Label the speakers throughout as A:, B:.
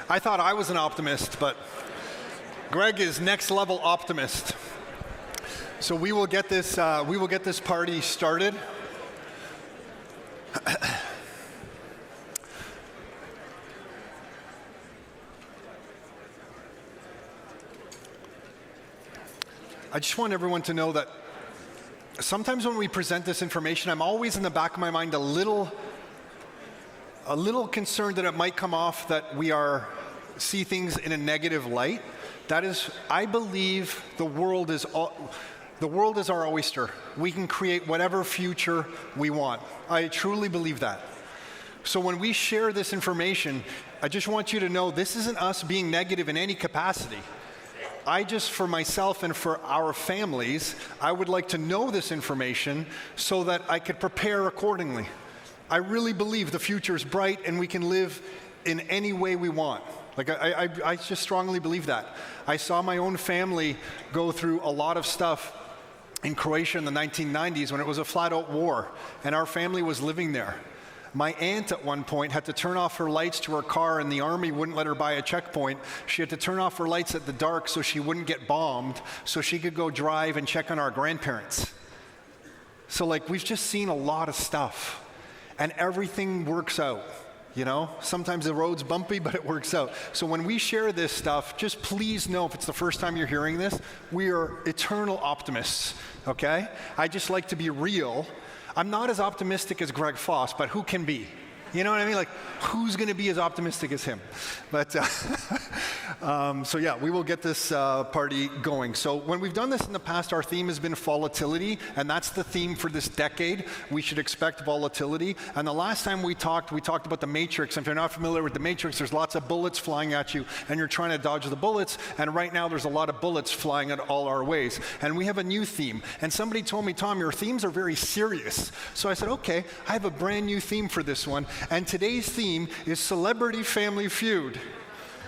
A: I thought I was an optimist, but Greg is next level optimist. So we will get this party started. I just want everyone to know that sometimes when we present this information, I'm always in the back of my mind a little concerned that it might come off that we see things in a negative light. That is, I believe the world is our oyster. We can create whatever future we want. I truly believe that. So when we share this information, I just want you to know this isn't us being negative in any capacity. For myself and for our families, I would like to know this information so that I could prepare accordingly. I really believe the future is bright and we can live in any way we want. I just strongly believe that. I saw my own family go through a lot of stuff in Croatia in the 1990s when it was a flat-out war, and our family was living there. My aunt at one point had to turn off her lights to her car and the army wouldn't let her buy a checkpoint. She had to turn off her lights at the dark so she wouldn't get bombed, so she could go drive and check on our grandparents. So we've just seen a lot of stuff, and everything works out. Sometimes the road's bumpy, but it works out. So when we share this stuff, just please know, if it's the first time you're hearing this, we are eternal optimists, okay? I just like to be real. I'm not as optimistic as Greg Foss, but who can be? You know what I mean? Who's going to be as optimistic as him? But so yeah, we will get this party going. So when we've done this in the past, our theme has been volatility, and that's the theme for this decade. We should expect volatility. And the last time we talked about the Matrix. And if you're not familiar with the Matrix, there's lots of bullets flying at you, and you're trying to dodge the bullets. And right now, there's a lot of bullets flying at all our ways. And we have a new theme. And somebody told me, Tom, your themes are very serious. So I said, okay, I have a brand new theme for this one. And today's theme is Celebrity Family Feud.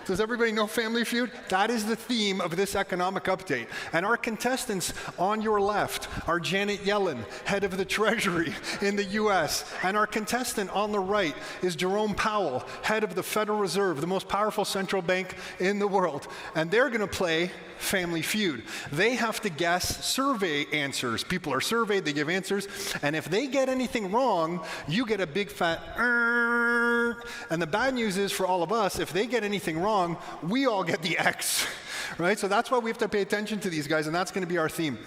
A: Does everybody know Family Feud? That is the theme of this economic update. And our contestants on your left are Janet Yellen, head of the Treasury in the US. And our contestant on the right is Jerome Powell, head of the Federal Reserve, the most powerful central bank in the world. And they're going to play Family Feud. They have to guess survey answers. People are surveyed, they give answers. And if they get anything wrong, you get a big fat and the bad news is for all of us, if they get anything wrong, we all get the X, right? So that's why we have to pay attention to these guys, and that's going to be our theme.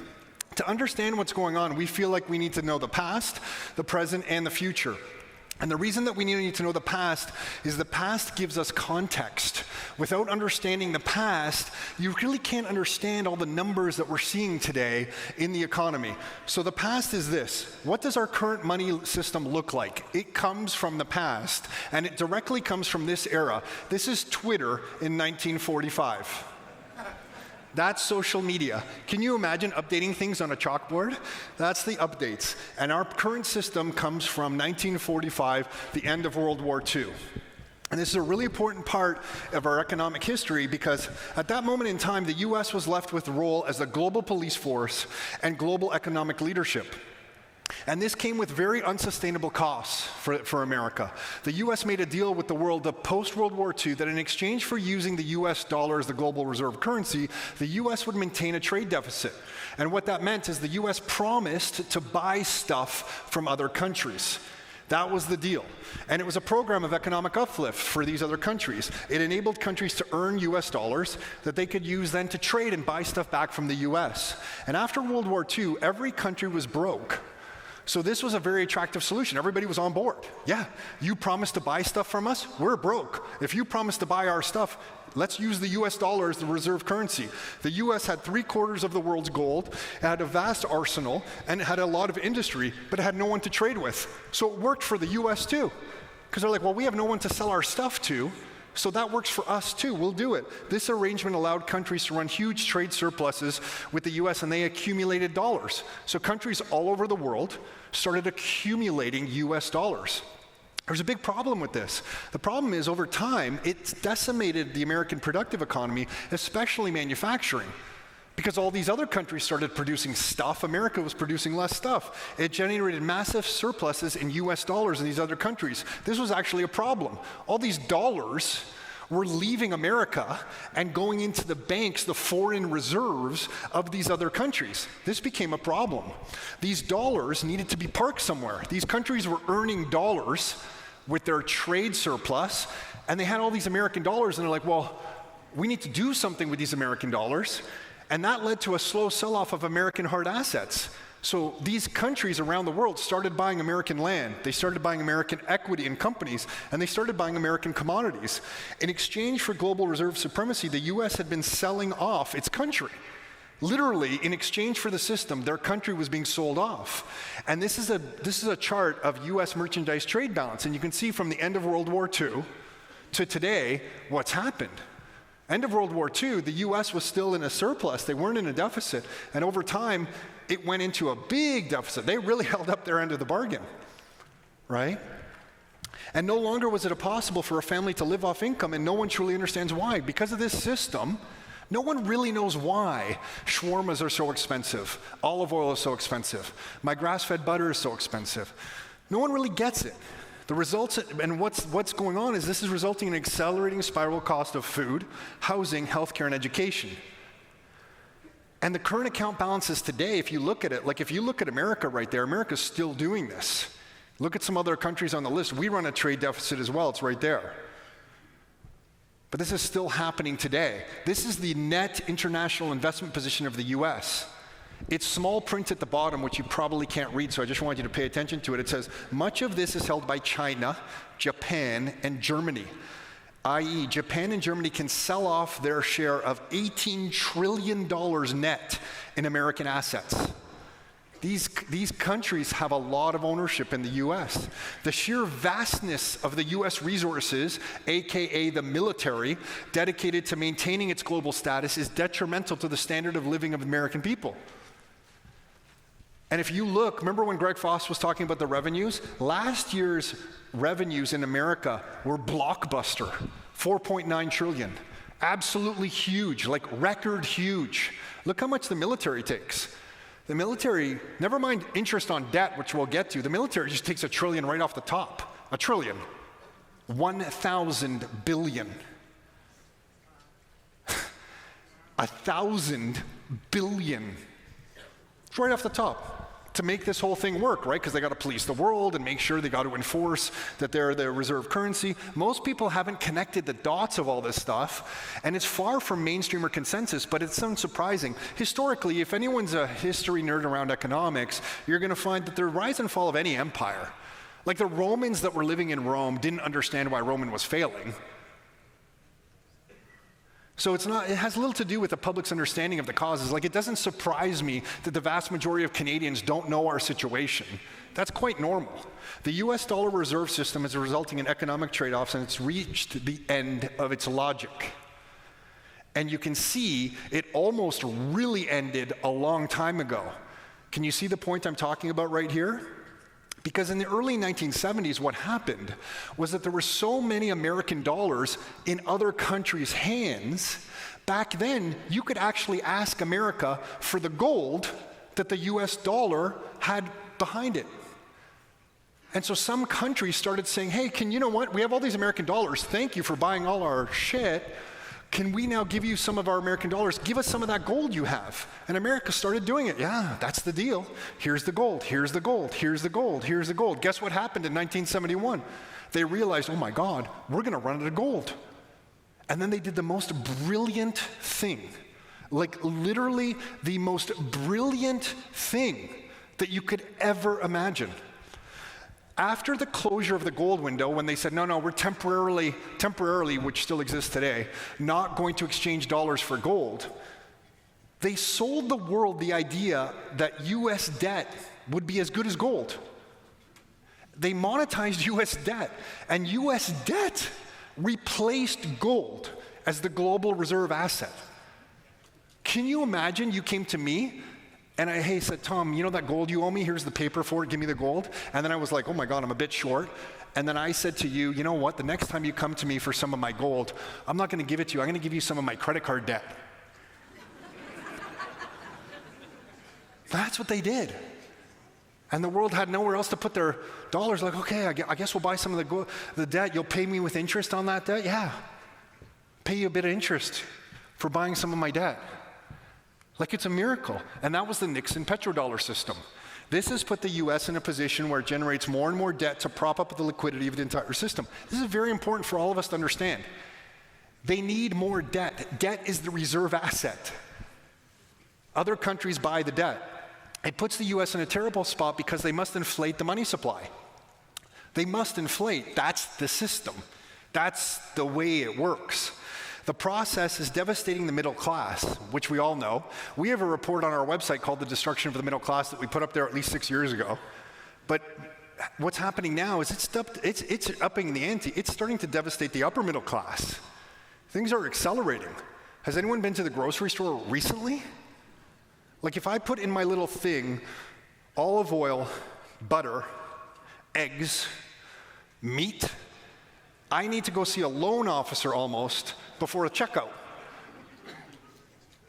A: To understand what's going on, we feel like we need to know the past, the present, and the future. And the reason that we need to know the past is the past gives us context. Without understanding the past, you really can't understand all the numbers that we're seeing today in the economy. So the past is this. What does our current money system look like? It comes from the past, and it directly comes from this era. This is Twitter in 1945. That's social media. Can you imagine updating things on a chalkboard? That's the updates. And our current system comes from 1945, the end of World War II. And this is a really important part of our economic history because at that moment in time, the US was left with the role as the global police force and global economic leadership. And this came with very unsustainable costs for America. The US made a deal with the world post-World War II that in exchange for using the US dollar as the global reserve currency, the US would maintain a trade deficit. And what that meant is the US promised to buy stuff from other countries. That was the deal. And it was a program of economic uplift for these other countries. It enabled countries to earn US dollars that they could use then to trade and buy stuff back from the US. And after World War II, every country was broke. So this was a very attractive solution. Everybody was on board. Yeah, you promised to buy stuff from us, we're broke. If you promise to buy our stuff, let's use the US dollar as the reserve currency. The US had 3/4 of the world's gold, it had a vast arsenal, and it had a lot of industry, but it had no one to trade with. So it worked for the US too. Because they're like, well, we have no one to sell our stuff to, so that works for us too, we'll do it. This arrangement allowed countries to run huge trade surpluses with the US, and they accumulated dollars. So countries all over the world started accumulating US dollars. There's a big problem with this. The problem is, over time, it's decimated the American productive economy, especially manufacturing. Because all these other countries started producing stuff, America was producing less stuff. It generated massive surpluses in US dollars in these other countries. This was actually a problem. All these dollars were leaving America and going into the banks, the foreign reserves of these other countries. This became a problem. These dollars needed to be parked somewhere. These countries were earning dollars with their trade surplus, and they had all these American dollars, and they're like, well, we need to do something with these American dollars. And that led to a slow sell-off of American hard assets. So these countries around the world started buying American land, they started buying American equity in companies, and they started buying American commodities. In exchange for global reserve supremacy, the US had been selling off its country. Literally, in exchange for the system, their country was being sold off. And this is a chart of US merchandise trade balance, and you can see from the end of World War II to today what's happened. End of World War II, the US was still in a surplus. They weren't in a deficit. And over time, it went into a big deficit. They really held up their end of the bargain, right? And no longer was it possible for a family to live off income, and no one truly understands why. Because of this system, no one really knows why shawarmas are so expensive, olive oil is so expensive, my grass-fed butter is so expensive. No one really gets it. The results, and what's going on is this is resulting in an accelerating spiral cost of food, housing, healthcare, and education. And the current account balances today, if you look at it, like if you look at America right there, America's still doing this. Look at some other countries on the list. We run a trade deficit as well, it's right there. But this is still happening today. This is the net international investment position of the US. It's small print at the bottom, which you probably can't read, so I just want you to pay attention to it. It says, much of this is held by China, Japan, and Germany, i.e. Japan and Germany can sell off their share of $18 trillion net in American assets. These countries have a lot of ownership in the US. The sheer vastness of the US resources, AKA the military, dedicated to maintaining its global status is detrimental to the standard of living of American people. And if you look, remember when Greg Foss was talking about the revenues? Last year's revenues in America were blockbuster, 4.9 trillion. Absolutely huge, like record huge. Look how much the military takes. The military, never mind interest on debt, which we'll get to, the military just takes $1 trillion right off the top. $1 trillion. 1,000 billion. 1,000 billion. It's right off the top to make this whole thing work, right? Because they got to police the world and make sure they got to enforce that they're the reserve currency. Most people haven't connected the dots of all this stuff, and it's far from mainstream or consensus, but it's unsurprising. Historically, if anyone's a history nerd around economics, you're going to find that the rise and fall of any empire, like the Romans that were living in Rome didn't understand why Rome was failing. So it has little to do with the public's understanding of the causes. Like, it doesn't surprise me that the vast majority of Canadians don't know our situation. That's quite normal. The US dollar reserve system is resulting in economic trade-offs, and it's reached the end of its logic. And you can see it almost really ended a long time ago. Can you see the point I'm talking about right here? Because in the early 1970s, what happened was that there were so many American dollars in other countries' hands, back then you could actually ask America for the gold that the US dollar had behind it. And so some countries started saying, hey, you know what, we have all these American dollars, thank you for buying all our shit. Can we now give you some of our American dollars? Give us some of that gold you have. And America started doing it. Yeah, that's the deal. Here's the gold, here's the gold, here's the gold, here's the gold. Guess what happened in 1971? They realized, oh my God, we're going to run out of gold. And then they did the most brilliant thing. Like literally the most brilliant thing that you could ever imagine. After the closure of the gold window, when they said, no, we're temporarily, which still exists today, not going to exchange dollars for gold, they sold the world the idea that US debt would be as good as gold. They monetized US debt, and US debt replaced gold as the global reserve asset. Can you imagine you came to me and I said, Tom, you know that gold you owe me? Here's the paper for it, give me the gold. And then I was like, oh my God, I'm a bit short. And then I said to you, you know what, the next time you come to me for some of my gold, I'm not gonna give it to you, I'm gonna give you some of my credit card debt. That's what they did. And the world had nowhere else to put their dollars. Like, okay, I guess we'll buy some of the debt. You'll pay me with interest on that debt? Yeah. Pay you a bit of interest for buying some of my debt. Like, it's a miracle. And that was the Nixon petrodollar system. This has put the US in a position where it generates more and more debt to prop up the liquidity of the entire system. This is very important for all of us to understand. They need more debt. Debt is the reserve asset. Other countries buy the debt. It puts the US in a terrible spot because they must inflate the money supply. They must inflate. That's the system. That's the way it works. The process is devastating the middle class, which we all know. We have a report on our website called The Destruction of the Middle Class that we put up there at least 6 years ago. But what's happening now is it's upping the ante. It's starting to devastate the upper middle class. Things are accelerating. Has anyone been to the grocery store recently? Like, if I put in my little thing olive oil, butter, eggs, meat, I need to go see a loan officer almost before a checkout.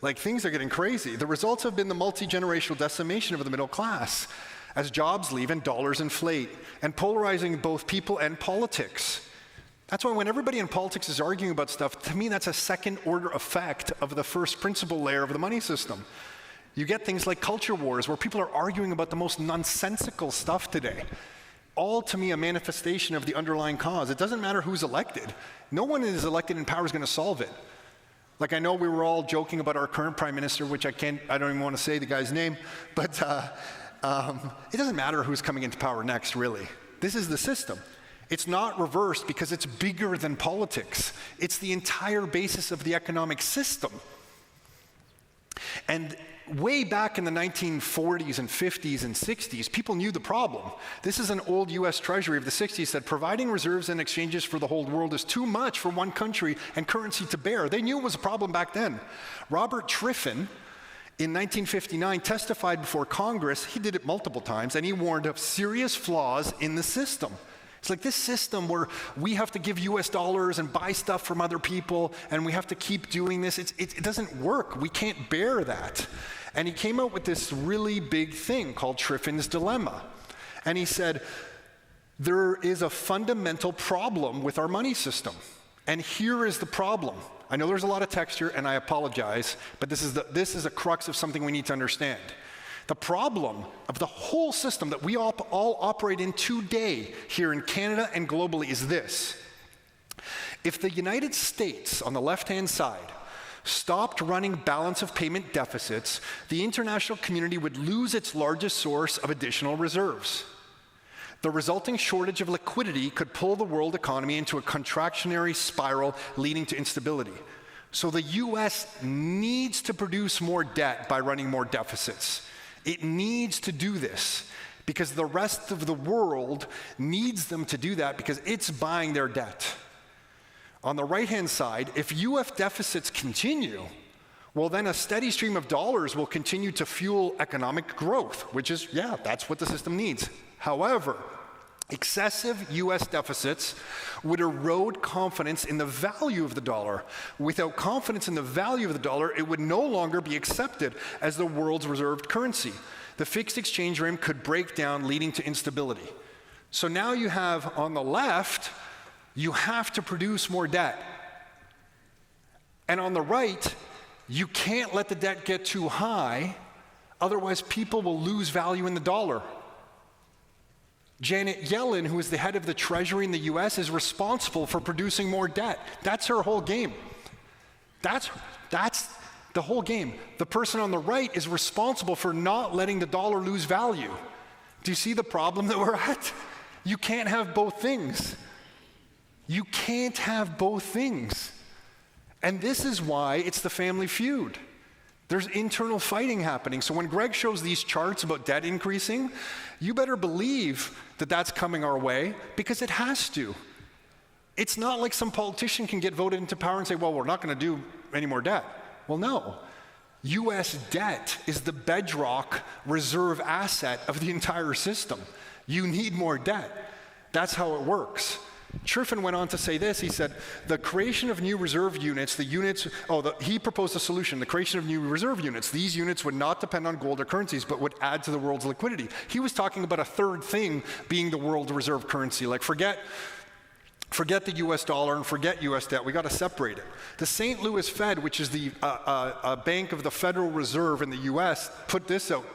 A: Like, things are getting crazy. The results have been the multi-generational decimation of the middle class as jobs leave and dollars inflate, and polarizing both people and politics. That's why when everybody in politics is arguing about stuff, to me that's a second order effect of the first principle layer of the money system. You get things like culture wars where people are arguing about the most nonsensical stuff today. All, to me, a manifestation of the underlying cause. It doesn't matter who's elected. No one is elected in power is going to solve it. Like, I know we were all joking about our current prime minister, which I don't even want to say the guy's name, but it doesn't matter who's coming into power next, really. This is the system. It's not reversed because it's bigger than politics. It's the entire basis of the economic system. And way back in the 1940s and 50s and 60s, people knew the problem. This is an old US Treasury of the 60s that providing reserves and exchanges for the whole world is too much for one country and currency to bear. They knew it was a problem back then. Robert Triffin, in 1959, testified before Congress. He did it multiple times, and he warned of serious flaws in the system. It's like this system where we have to give US dollars and buy stuff from other people, and we have to keep doing this. It doesn't work. We can't bear that. And he came out with this really big thing called Triffin's Dilemma. And he said, there is a fundamental problem with our money system. And here is the problem. I know there's a lot of text here, and I apologize, but this is a crux of something we need to understand. The problem of the whole system that we all operate in today here in Canada and globally is this. If the United States, on the left-hand side, stopped running balance of payment deficits, the international community would lose its largest source of additional reserves. The resulting shortage of liquidity could pull the world economy into a contractionary spiral leading to instability. So the US needs to produce more debt by running more deficits. It needs to do this because the rest of the world needs them to do that because it's buying their debt. On the right-hand side, if UF deficits continue, well, then a steady stream of dollars will continue to fuel economic growth, which is, yeah, that's what the system needs. However, excessive US deficits would erode confidence in the value of the dollar. Without confidence in the value of the dollar, it would no longer be accepted as the world's reserve currency. The fixed exchange rate could break down, leading to instability. So now you have, on the left, you have to produce more debt. And on the right, you can't let the debt get too high, otherwise people will lose value in the dollar. Janet Yellen, who is the head of the Treasury in the US, is responsible for producing more debt. That's her whole game. That's the whole game. The person on the right is responsible for not letting the dollar lose value. Do you see the problem that we're at? You can't have both things. You can't have both things. And this is why it's the family feud. There's internal fighting happening. So when Greg shows these charts about debt increasing, you better believe that that's coming our way because it has to. It's not like some politician can get voted into power and say, well, we're not going to do any more debt. Well, no. US debt is the bedrock reserve asset of the entire system. You need more debt. That's how it works. Triffin went on to say this. He said, the creation of new reserve units, he proposed a solution, the creation of new reserve units. These units would not depend on gold or currencies, but would add to the world's liquidity. He was talking about a third thing being the world reserve currency. Like forget the US dollar and forget US debt. We got to separate it. The St. Louis Fed, which is the bank of the Federal Reserve in the US, put this out.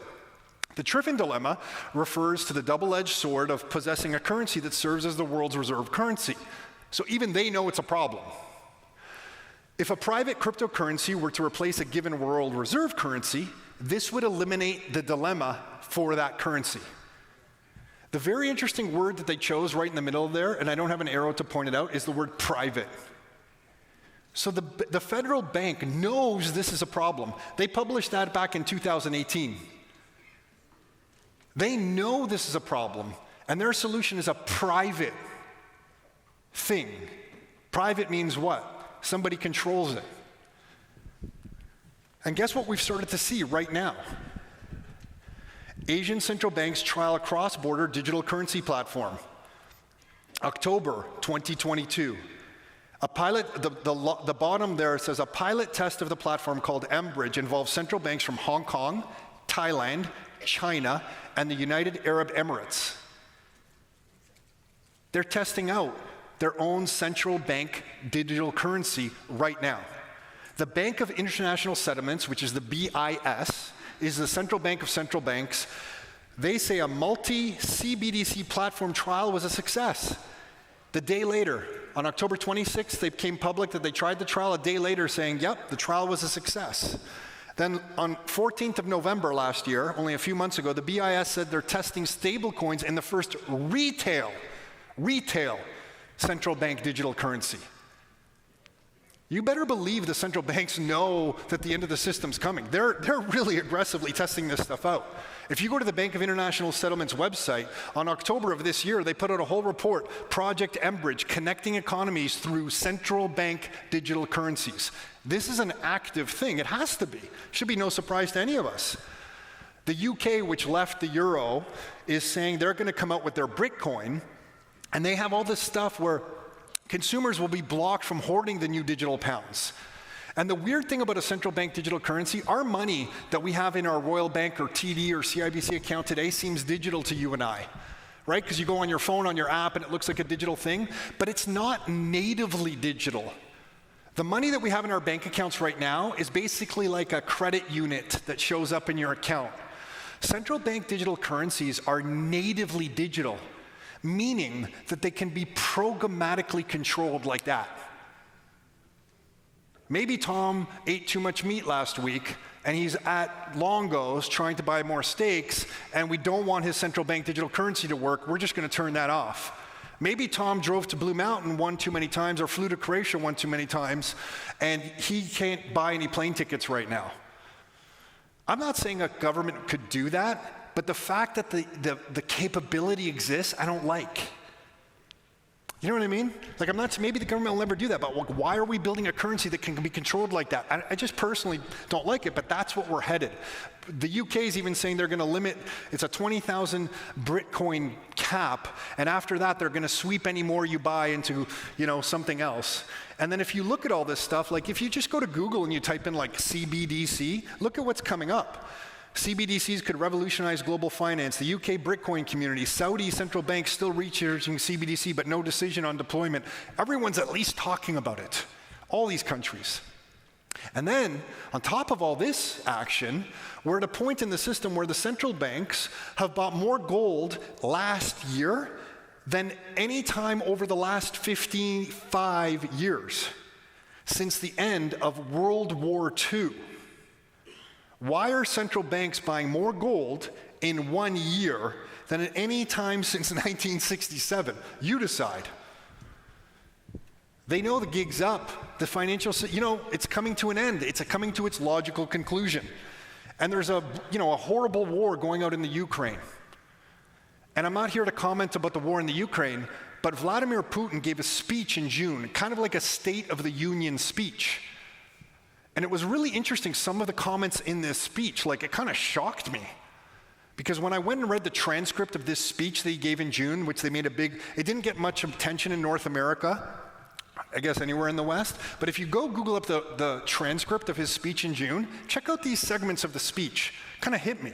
A: The Triffin dilemma refers to the double-edged sword of possessing a currency that serves as the world's reserve currency. So even they know it's a problem. If a private cryptocurrency were to replace a given world reserve currency, this would eliminate the dilemma for that currency. The very interesting word that they chose right in the middle there, and I don't have an arrow to point it out, is the word private. So the federal bank knows this is a problem. They published that back in 2018. They know this is a problem, and their solution is a private thing. Private means what? Somebody controls it. And guess what we've started to see right now? Asian central banks trial a cross-border digital currency platform. October 2022. A pilot, the bottom there says a pilot test of the platform called mBridge involves central banks from Hong Kong, Thailand, China, and the United Arab Emirates. They're testing out their own central bank digital currency right now. The Bank of International Settlements, which is the BIS, is the central bank of central banks. They say a multi-CBDC platform trial was a success. The day later, on October 26th, they came public that they tried the trial. A day later saying, yep, the trial was a success. Then on 14th of November last year, only a few months ago, the BIS said they're testing stablecoins in the first retail central bank digital currency. You better believe the central banks know that the end of the system's coming. They're really aggressively testing this stuff out. If you go to the Bank of International Settlements website, on October of this year, they put out a whole report, Project mBridge, connecting economies through central bank digital currencies. This is an active thing. It has to be. Should be no surprise to any of us. The UK, which left the euro, is saying they're going to come out with their Bitcoin, and they have all this stuff where consumers will be blocked from hoarding the new digital pounds. And the weird thing about a central bank digital currency, our money that we have in our Royal Bank or TD or CIBC account today seems digital to you and I, right? Because you go on your phone, on your app, and it looks like a digital thing, but it's not natively digital. The money that we have in our bank accounts right now is basically like a credit unit that shows up in your account. Central bank digital currencies are natively digital, meaning that they can be programmatically controlled like that. Maybe Tom ate too much meat last week, and he's at Longo's trying to buy more steaks, and we don't want his central bank digital currency to work. We're just going to turn that off. Maybe Tom drove to Blue Mountain one too many times or flew to Croatia one too many times, and he can't buy any plane tickets right now. I'm not saying a government could do that, but the fact that the capability exists, I don't like. You know what I mean? Like, I'm not, maybe the government will never do that, but why are we building a currency that can be controlled like that? I just personally don't like it, but that's what we're headed. The UK is even saying they're going to limit, it's a 20,000 Bitcoin cap, and after that, they're going to sweep any more you buy into, something else. And then if you look at all this stuff, like if you just go to Google and you type in like CBDC, look at what's coming up. CBDCs could revolutionize global finance. The UK Bitcoin community, Saudi central banks still researching CBDC, but no decision on deployment. Everyone's at least talking about it. All these countries. And then, on top of all this action, we're at a point in the system where the central banks have bought more gold last year than any time over the last 55 years, since the end of World War II. Why are central banks buying more gold in 1 year than at any time since 1967? You decide. They know the gig's up. The financial, it's coming to an end. It's coming to its logical conclusion. And there's a horrible war going out in the Ukraine. And I'm not here to comment about the war in the Ukraine, but Vladimir Putin gave a speech in June, kind of like a State of the Union speech. And it was really interesting, some of the comments in this speech, like it kind of shocked me. Because when I went and read the transcript of this speech that he gave in June, which they made it didn't get much attention in North America, I guess anywhere in the West, but if you go Google up the transcript of his speech in June, check out these segments of the speech. Kind of hit me.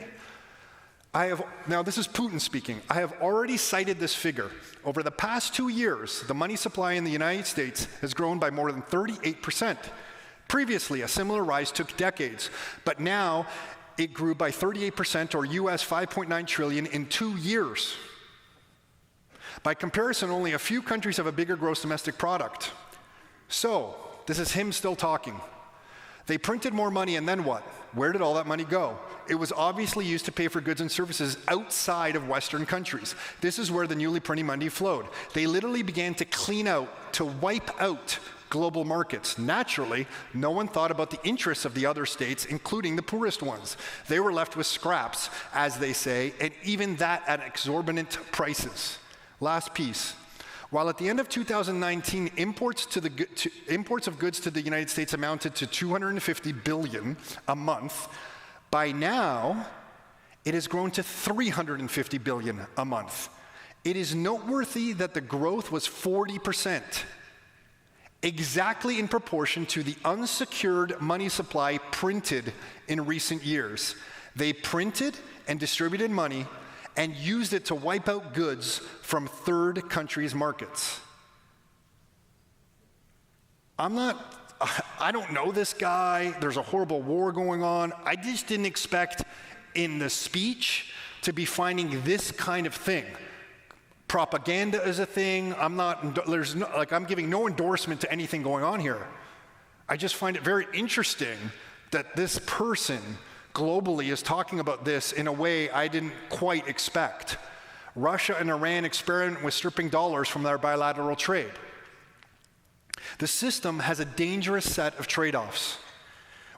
A: Now this is Putin speaking. I have already cited this figure. Over the past 2 years, the money supply in the United States has grown by more than 38%. Previously, a similar rise took decades, but now it grew by 38%, or US 5.9 trillion in 2 years. By comparison, only a few countries have a bigger gross domestic product. So, this is him still talking. They printed more money, and then what? Where did all that money go? It was obviously used to pay for goods and services outside of Western countries. This is where the newly printing money flowed. They literally began to clean out, to wipe out global markets. Naturally, no one thought about the interests of the other states, including the poorest ones. They were left with scraps, as they say, and even that at exorbitant prices. Last piece. While at the end of 2019, imports of goods to the United States amounted to $250 billion a month, by now, it has grown to $350 billion a month. It is noteworthy that the growth was 40%. Exactly in proportion to the unsecured money supply printed in recent years. They printed and distributed money and used it to wipe out goods from third countries' markets. I don't know this guy. There's a horrible war going on. I just didn't expect in the speech to be finding this kind of thing. Propaganda is a thing. I'm giving no endorsement to anything going on here. I just find it very interesting that this person globally is talking about this in a way I didn't quite expect. Russia and Iran experiment with stripping dollars from their bilateral trade. The system has a dangerous set of trade-offs.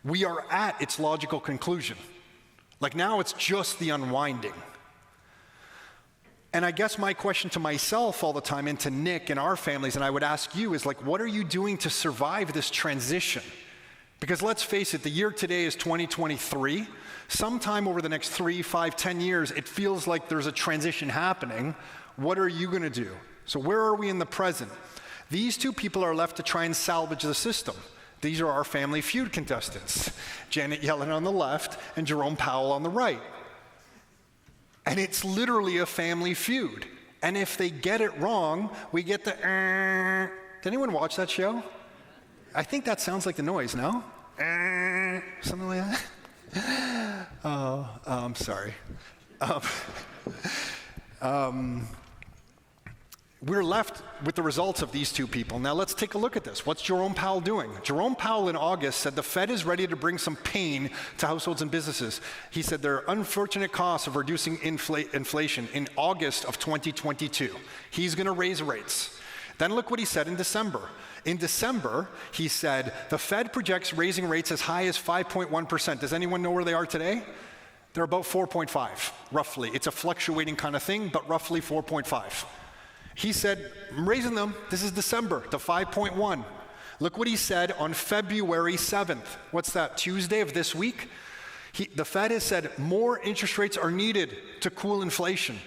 A: We are at its logical conclusion. Like now it's just the unwinding. And I guess my question to myself all the time and to Nick and our families, and I would ask you, is like, what are you doing to survive this transition? Because let's face it, the year today is 2023. Sometime over the next 3, 5, 10 years, it feels like there's a transition happening. What are you going to do? So where are we in the present? These two people are left to try and salvage the system. These are our Family Feud contestants. Janet Yellen on the left and Jerome Powell on the right. And it's literally a family feud. And if they get it wrong, we get the Did anyone watch that show? I think that sounds like the noise, no? Something like that? I'm sorry. We're left with the results of these two people. Now let's take a look at this. What's Jerome Powell doing? Jerome Powell in August said the Fed is ready to bring some pain to households and businesses. He said there are unfortunate costs of reducing inflation in August of 2022. He's going to raise rates. Then look what he said in December. In December, he said the Fed projects raising rates as high as 5.1%. Does anyone know where they are today? They're about 4.5, roughly. It's a fluctuating kind of thing, but roughly 4.5. He said, I'm raising them, this is December, to 5.1. Look what he said on February 7th. What's that, Tuesday of this week? The Fed has said more interest rates are needed to cool inflation.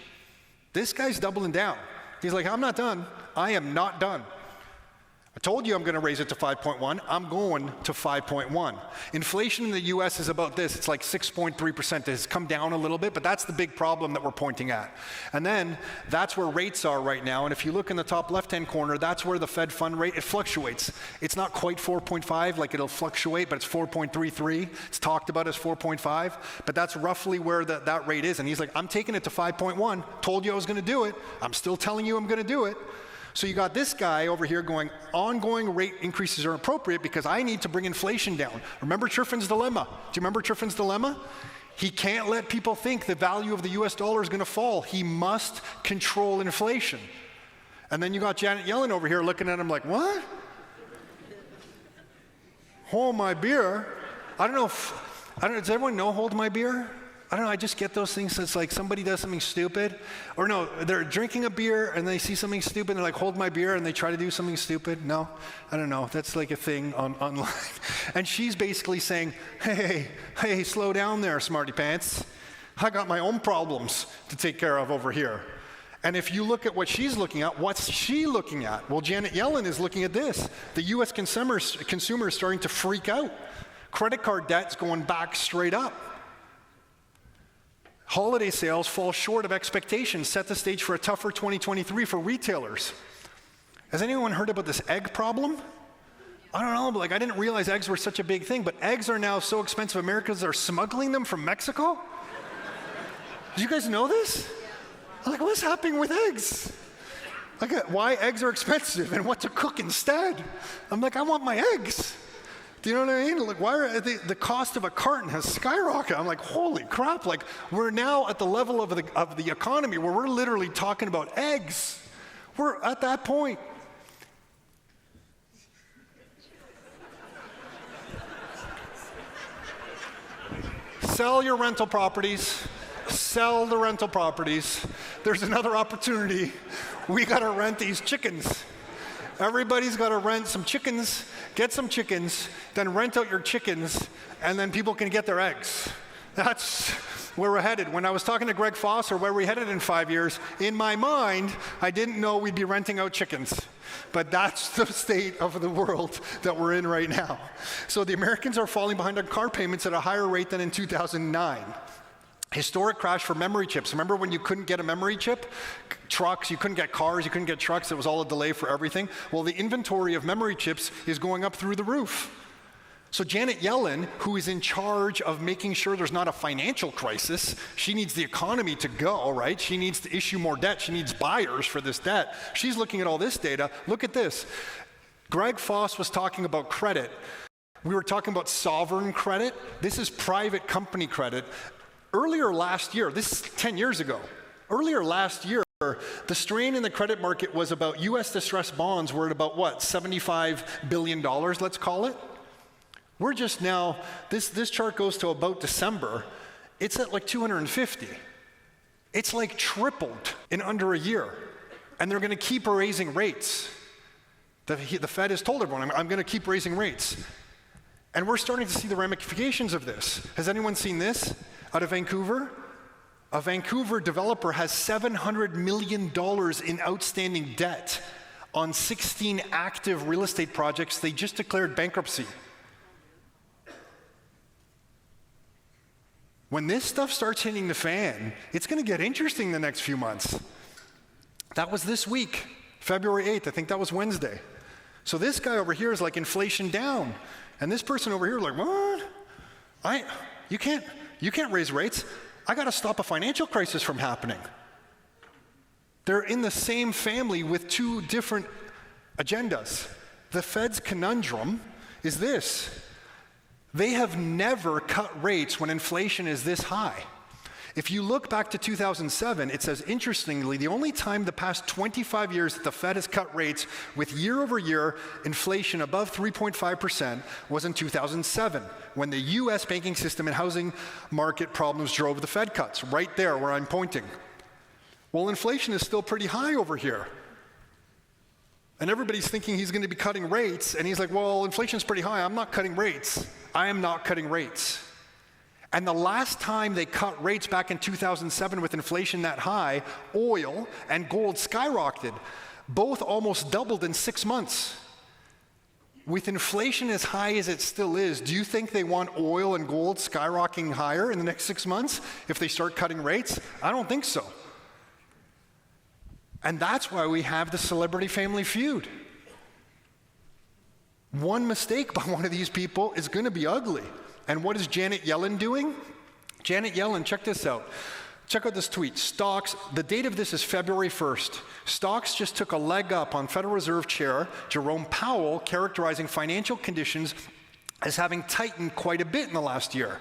A: This guy's doubling down. He's like, I'm not done. I am not done. I told you I'm going to raise it to 5.1. I'm going to 5.1. Inflation in the US is about this. It's like 6.3%. It has come down a little bit, but that's the big problem that we're pointing at. And then that's where rates are right now. And if you look in the top left-hand corner, that's where the Fed fund rate, it fluctuates. It's not quite 4.5, like it'll fluctuate, but it's 4.33. It's talked about as 4.5, but that's roughly where that rate is. And he's like, I'm taking it to 5.1. Told you I was going to do it. I'm still telling you I'm going to do it. So you got this guy over here going, ongoing rate increases are appropriate because I need to bring inflation down. Remember Triffin's dilemma? Do you remember Triffin's dilemma? He can't let people think the value of the US dollar is going to fall. He must control inflation. And then you got Janet Yellen over here looking at him like, what? Hold my beer? Does everyone know hold my beer? I don't know, I just get those things. It's like somebody does something stupid. Or no, they're drinking a beer and they see something stupid and they're like, hold my beer, and they try to do something stupid. No, I don't know. That's like a thing online. And she's basically saying, hey, slow down there, smarty pants. I got my own problems to take care of over here. And if you look at what she's looking at, what's she looking at? Well, Janet Yellen is looking at this. The US consumer is starting to freak out. Credit card debt's going back straight up. Holiday sales fall short of expectations, set the stage for a tougher 2023 for retailers. Has anyone heard about this egg problem? I don't know, but like I didn't realize eggs were such a big thing, but eggs are now so expensive, Americans are smuggling them from Mexico? Did you guys know this? I'm like, what's happening with eggs? Like, why eggs are expensive and what to cook instead? I'm like, I want my eggs. Do you know what I mean? Like, why are the cost of a carton has skyrocketed? I'm like, holy crap! Like, we're now at the level of the economy where we're literally talking about eggs. We're at that point. Sell your rental properties. Sell the rental properties. There's another opportunity. We got to rent these chickens. Everybody's got to rent some chickens, get some chickens, then rent out your chickens, and then people can get their eggs. That's where we're headed. When I was talking to Greg Foster, where we headed in 5 years, in my mind, I didn't know we'd be renting out chickens. But that's the state of the world that we're in right now. So the Americans are falling behind on car payments at a higher rate than in 2009. Historic crash for memory chips. Remember when you couldn't get a memory chip? Trucks, you couldn't get cars, you couldn't get trucks. It was all a delay for everything. Well, the inventory of memory chips is going up through the roof. So Janet Yellen, who is in charge of making sure there's not a financial crisis, she needs the economy to go, right? She needs to issue more debt. She needs buyers for this debt. She's looking at all this data. Look at this. Greg Foss was talking about credit. We were talking about sovereign credit. This is private company credit. Earlier last year, this is 10 years ago, earlier last year, the strain in the credit market was about US distressed bonds were at about what, $75 billion, let's call it. We're just now, this chart goes to about December, it's at like 250. It's like tripled in under a year. And they're gonna keep raising rates. The Fed has told everyone, I'm gonna keep raising rates. And we're starting to see the ramifications of this. Has anyone seen this? Out of Vancouver, a Vancouver developer has $700 million in outstanding debt on 16 active real estate projects. They just declared bankruptcy. When this stuff starts hitting the fan, it's going to get interesting the next few months. That was this week, February 8th. I think that was Wednesday. So this guy over here is like inflation down. And this person over here is like, what? You can't raise rates. I got to stop a financial crisis from happening. They're in the same family with two different agendas. The Fed's conundrum is this. They have never cut rates when inflation is this high. If you look back to 2007, it says, interestingly, the only time the past 25 years that the Fed has cut rates with year-over-year inflation above 3.5% was in 2007, when the US banking system and housing market problems drove the Fed cuts, right there where I'm pointing. Well, inflation is still pretty high over here. And everybody's thinking he's going to be cutting rates, and he's like, well, inflation's pretty high, I'm not cutting rates. I am not cutting rates. And the last time they cut rates back in 2007 with inflation that high, oil and gold skyrocketed. Both almost doubled in 6 months. With inflation as high as it still is, do you think they want oil and gold skyrocketing higher in the next 6 months if they start cutting rates? I don't think so. And that's why we have the celebrity family feud. One mistake by one of these people is going to be ugly. And what is Janet Yellen doing? Janet Yellen, check this out. Check out this tweet. Stocks, the date of this is February 1st. Stocks just took a leg up on Federal Reserve Chair Jerome Powell, characterizing financial conditions as having tightened quite a bit in the last year.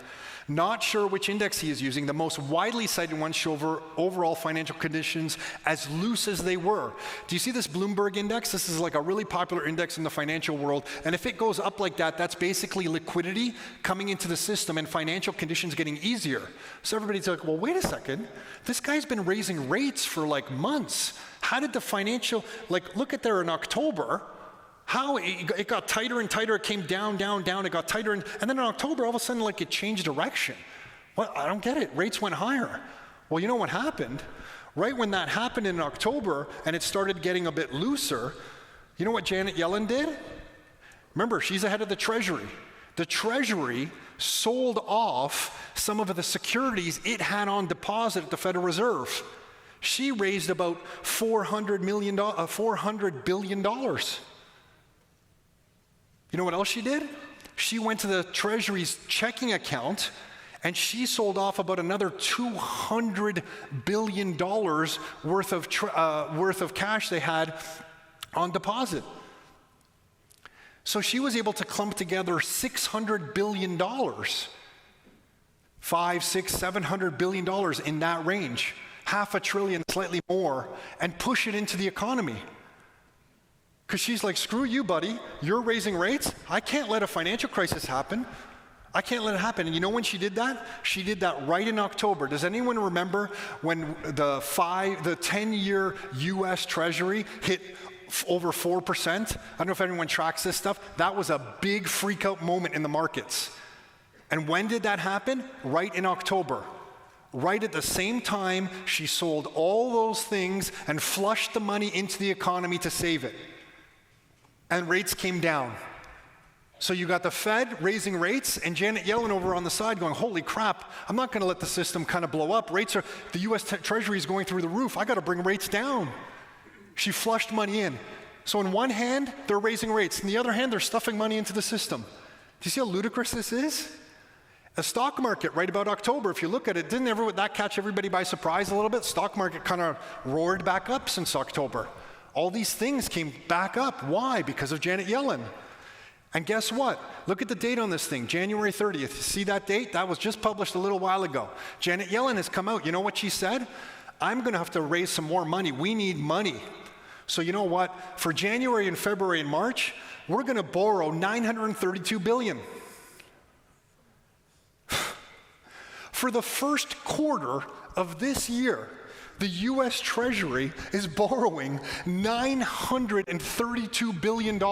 A: Not sure which index he is using. The most widely cited ones show overall financial conditions as loose as they were. Do you see this Bloomberg index? This is like a really popular index in the financial world. And if it goes up like that, that's basically liquidity coming into the system and financial conditions getting easier. So everybody's like, well, wait a second. This guy's been raising rates for like months. How did the financial, like, look at there in October, how it got tighter and tighter, it came down, down, down, it got tighter, and then in October, all of a sudden, like, it changed direction. Well, I don't get it. Rates went higher. Well, you know what happened? Right when that happened in October and it started getting a bit looser, you know what Janet Yellen did? Remember, she's the head of the Treasury. The Treasury sold off some of the securities it had on deposit at the Federal Reserve. She raised about $400 billion. You know what else she did? She went to the Treasury's checking account and she sold off about another $200 billion worth of cash they had on deposit. So she was able to clump together $600 billion, $500, $600, $700 billion in that range, $500 billion, slightly more, and push it into the economy. Because she's like, screw you, buddy. You're raising rates. I can't let a financial crisis happen. I can't let it happen. And you know when she did that? She did that right in October. Does anyone remember when the 10-year U.S. Treasury hit over 4%? I don't know if anyone tracks this stuff. That was a big freak out moment in the markets. And when did that happen? Right in October. Right at the same time, she sold all those things and flushed the money into the economy to save it. And rates came down. So you got the Fed raising rates and Janet Yellen over on the side going, holy crap, I'm not going to let the system kind of blow up. The U.S. Treasury is going through the roof. I got to bring rates down. She flushed money in. So on one hand, they're raising rates. On the other hand, they're stuffing money into the system. Do you see how ludicrous this is? The stock market, right about October, if you look at it, didn't that catch everybody by surprise a little bit? Stock market kind of roared back up since October. All these things came back up. Why? Because of Janet Yellen. And guess what? Look at the date on this thing, January 30th. See that date? That was just published a little while ago. Janet Yellen has come out. You know what she said? I'm going to have to raise some more money. We need money. So you know what? For January and February and March, we're going to borrow $932 billion. For the first quarter of this year, the U.S. Treasury is borrowing $932 billion.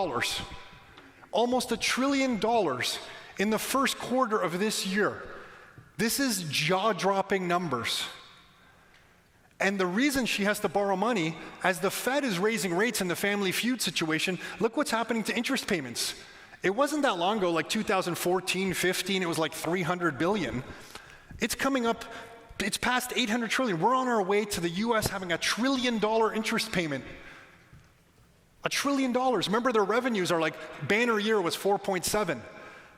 A: Almost $1 trillion in the first quarter of this year. This is jaw-dropping numbers. And the reason she has to borrow money, as the Fed is raising rates in the family feud situation, look what's happening to interest payments. It wasn't that long ago, like 2014, 15, it was like $300 billion. It's coming up, it's past $800 trillion. We're on our way to the U.S. having $1 trillion interest payment. $1 trillion. Remember, their revenues are like, banner year was 4.7. $1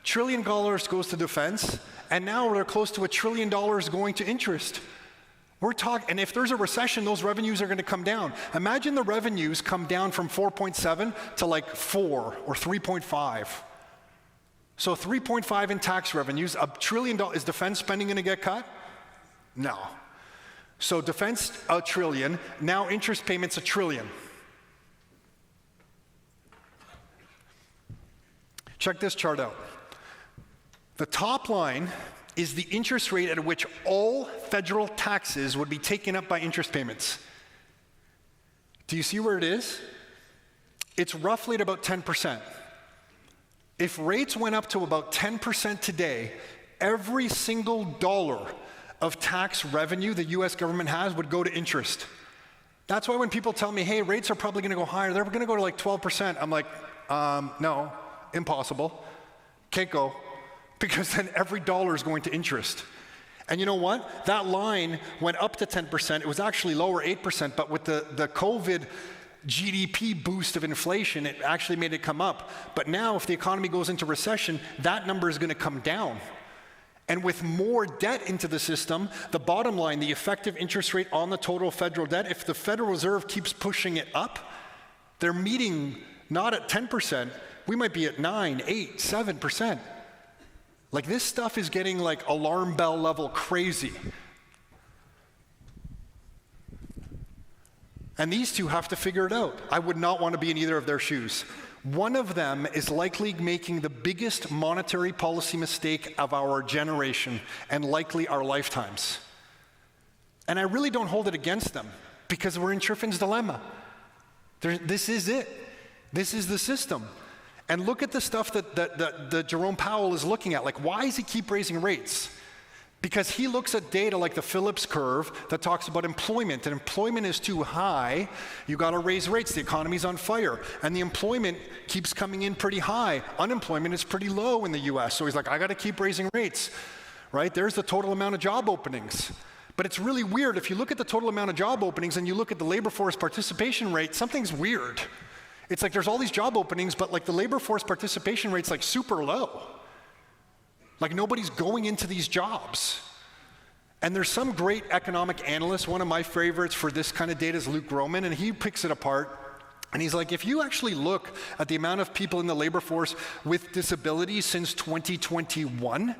A: trillion goes to defense, and now they're close to $1 trillion going to interest. We're talking, and if there's a recession, those revenues are going to come down. Imagine the revenues come down from 4.7 to like 4 or 3.5. So 3.5 in tax revenues, $1 trillion. Is defense spending going to get cut? No. So defense, $1 trillion. Now interest payments, $1 trillion. Check this chart out. The top line is the interest rate at which all federal taxes would be taken up by interest payments. Do you see where it is? It's roughly at about 10%. If rates went up to about 10% today, every single dollar of tax revenue the US government has would go to interest. That's why when people tell me, hey, rates are probably going to go higher, they're going to go to like 12%. I'm like, no, impossible. Can't go. Because then every dollar is going to interest. And you know what? That line went up to 10%. It was actually lower, 8%, but with the COVID GDP boost of inflation, it actually made it come up. But now, if the economy goes into recession, that number is going to come down. And with more debt into the system, the bottom line, the effective interest rate on the total federal debt, if the Federal Reserve keeps pushing it up, they're meeting not at 10%, we might be at 9, 8, 7%. Like, this stuff is getting like alarm bell level crazy. And these two have to figure it out. I would not want to be in either of their shoes. One of them is likely making the biggest monetary policy mistake of our generation and likely our lifetimes. And I really don't hold it against them because we're in Triffin's dilemma. This is it. This is the system. And look at the stuff that Jerome Powell is looking at. Like, why does he keep raising rates? Because he looks at data like the Phillips curve that talks about employment, and employment is too high, you got to raise rates, the economy's on fire, and the employment keeps coming in pretty high. Unemployment is pretty low in the US, so he's like, I got to keep raising rates, right? There's the total amount of job openings. But it's really weird, if you look at the total amount of job openings and you look at the labor force participation rate, something's weird. It's like there's all these job openings, but like the labor force participation rate's like super low. Like nobody's going into these jobs. And there's some great economic analyst, one of my favorites for this kind of data is Luke Groman, and he picks it apart. And he's like, if you actually look at the amount of people in the labor force with disabilities since 2021,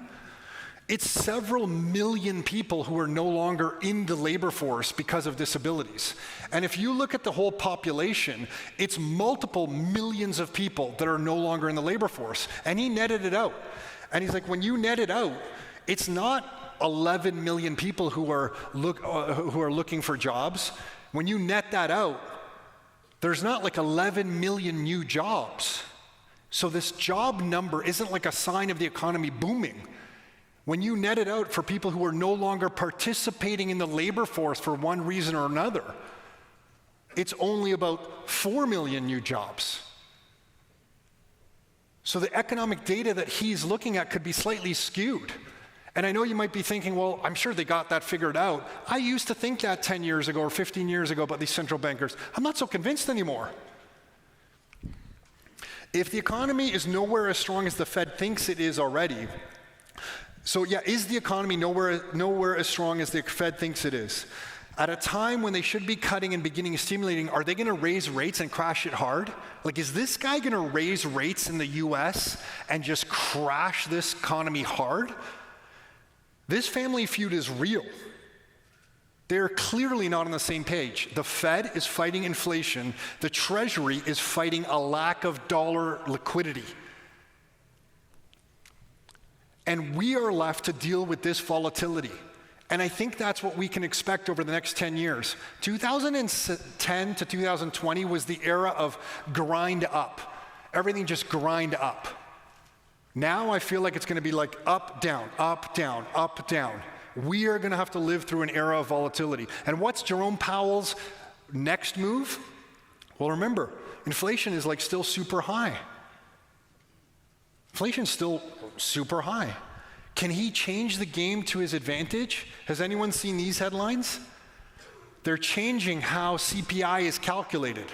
A: it's several million people who are no longer in the labor force because of disabilities. And if you look at the whole population, it's multiple millions of people that are no longer in the labor force. And he netted it out. And he's like, when you net it out, it's not 11 million people who are looking for jobs. When you net that out, there's not like 11 million new jobs. So this job number isn't like a sign of the economy booming. When you net it out for people who are no longer participating in the labor force for one reason or another, it's only about 4 million new jobs. So the economic data that he's looking at could be slightly skewed. And I know you might be thinking, well, I'm sure they got that figured out. I used to think that 10 years ago or 15 years ago about these central bankers. I'm not so convinced anymore. If the economy is nowhere as strong as the Fed thinks it is already, so yeah, is the economy nowhere as strong as the Fed thinks it is? At a time when they should be cutting and beginning stimulating, are they going to raise rates and crash it hard? Like, is this guy going to raise rates in the US and just crash this economy hard? This family feud is real. They're clearly not on the same page. The Fed is fighting inflation. The Treasury is fighting a lack of dollar liquidity. And we are left to deal with this volatility. And I think that's what we can expect over the next 10 years. 2010 to 2020 was the era of grind up. Everything just grind up. Now I feel like it's going to be like up, down, up, down, up, down. We are going to have to live through an era of volatility. And what's Jerome Powell's next move? Well, remember, inflation is like still super high. Inflation's still super high. Can he change the game to his advantage? Has anyone seen these headlines? They're changing how CPI is calculated.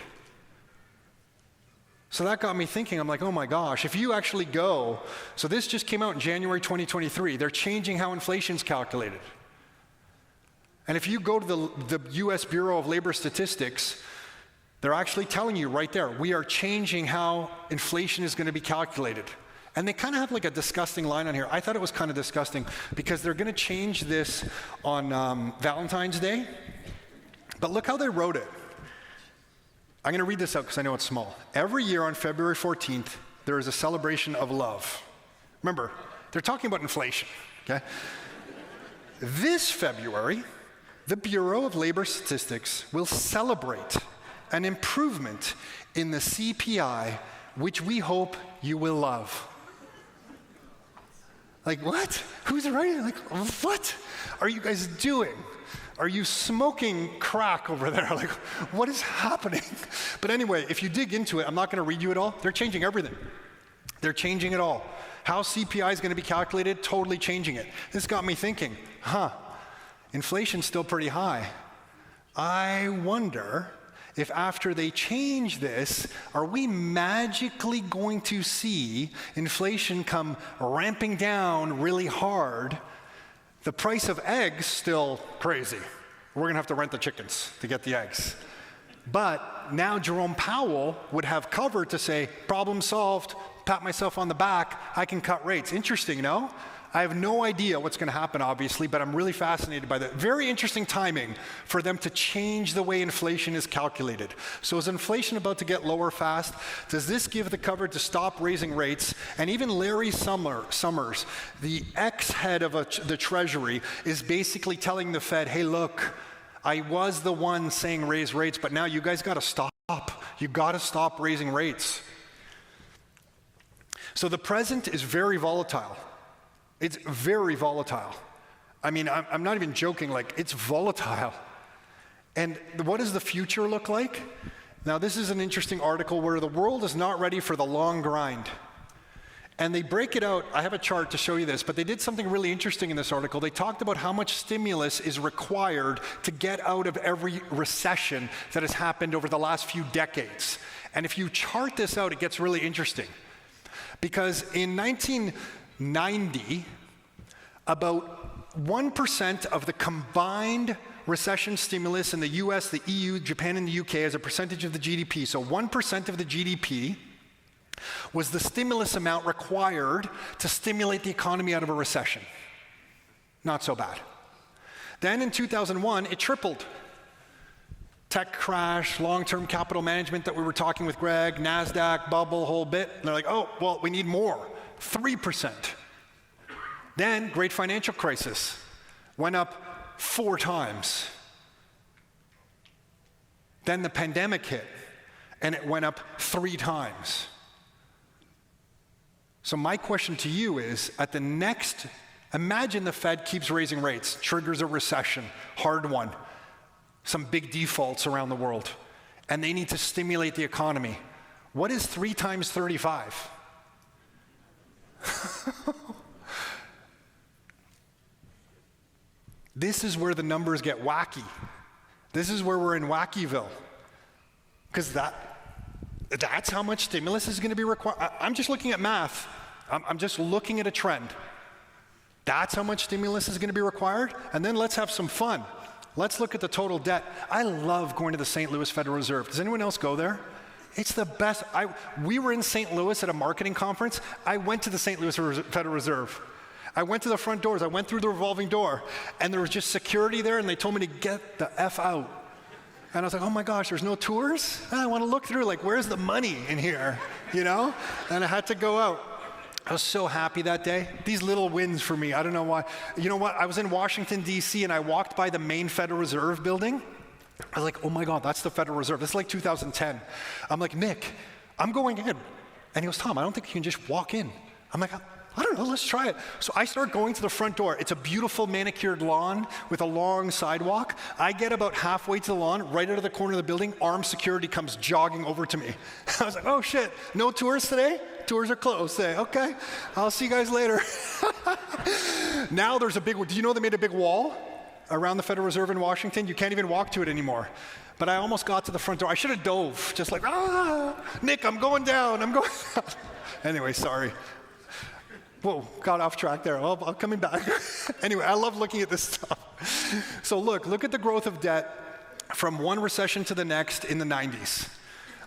A: So that got me thinking, I'm like, oh my gosh, if you actually go, so this just came out in January 2023, they're changing how inflation's calculated. And if you go to the US Bureau of Labor Statistics, they're actually telling you right there, we are changing how inflation is going to be calculated. And they kind of have like a disgusting line on here. I thought it was kind of disgusting because they're going to change this on Valentine's Day. But look how they wrote it. I'm going to read this out because I know it's small. Every year on February 14th, there is a celebration of love. Remember, they're talking about inflation, okay? This February, the Bureau of Labor Statistics will celebrate an improvement in the CPI, which we hope you will love. Like, what? Who's writing? Like, what are you guys doing? Are you smoking crack over there? Like, what is happening? But anyway, if you dig into it, I'm not going to read you it all. They're changing everything. They're changing it all. How CPI is going to be calculated, totally changing it. This got me thinking, inflation's still pretty high. I wonder if after they change this, are we magically going to see inflation come ramping down really hard? The price of eggs still crazy. We're going to have to rent the chickens to get the eggs. But now Jerome Powell would have cover to say, problem solved, pat myself on the back, I can cut rates. Interesting, no? I have no idea what's going to happen, obviously, but I'm really fascinated by that. Very interesting timing for them to change the way inflation is calculated. So is inflation about to get lower fast? Does this give the cover to stop raising rates? And even Larry Summers, the ex-head of the Treasury, is basically telling the Fed, hey, look, I was the one saying raise rates, but now you guys got to stop. You got to stop raising rates. So the present is very volatile. It's very volatile. I mean, I'm not even joking, like it's volatile. And what does the future look like? Now, this is an interesting article where the world is not ready for the long grind. And they break it out. I have a chart to show you this, but they did something really interesting in this article. They talked about how much stimulus is required to get out of every recession that has happened over the last few decades. And if you chart this out, it gets really interesting. Because in 1990, about 1% of the combined recession stimulus in the US, the EU, Japan, and the UK as a percentage of the GDP, so 1% of the GDP was the stimulus amount required to stimulate the economy out of a recession. Not so bad. Then in 2001, it tripled. Tech crash, long-term capital management that we were talking with Greg, NASDAQ, bubble, whole bit. And they're like, oh, well, we need more, 3%. Then, great financial crisis, went up 4 times. Then the pandemic hit, and it went up 3 times. So my question to you is, at the next, imagine the Fed keeps raising rates, triggers a recession, hard one, some big defaults around the world, and they need to stimulate the economy. What is 3 times 35? This is where the numbers get wacky. This is where we're in Wackyville. Because that's how much stimulus is going to be required. I'm just looking at math. I'm just looking at a trend. That's how much stimulus is going to be required? And then let's have some fun. Let's look at the total debt. I love going to the St. Louis Federal Reserve. Does anyone else go there? It's the best. We were in St. Louis at a marketing conference. I went to the St. Louis Federal Reserve. I went to the front doors. I went through the revolving door, and there was just security there, and they told me to get the F out. And I was like, oh my gosh, there's no tours? I want to look through, like, where's the money in here, you know? And I had to go out. I was so happy that day. These little wins for me, I don't know why. You know what, I was in Washington, D.C., and I walked by the main Federal Reserve building. I was like, oh my God, that's the Federal Reserve. This is like 2010. I'm like, Nick, I'm going in. And he goes, Tom, I don't think you can just walk in. I'm like, I don't know, let's try it. So I start going to the front door. It's a beautiful manicured lawn with a long sidewalk. I get about halfway to the lawn, right out of the corner of the building, armed security comes jogging over to me. I was like, oh shit, no tours today? Tours are closed today. Okay, I'll see you guys later. Now there's a big, do you know they made a big wall around the Federal Reserve in Washington? You can't even walk to it anymore. But I almost got to the front door. I should have dove, just like, Nick, I'm going down. Anyway, sorry. Whoa, got off track there. Well, I'm coming back. Anyway, I love looking at this stuff. So look at the growth of debt from one recession to the next in the 90s.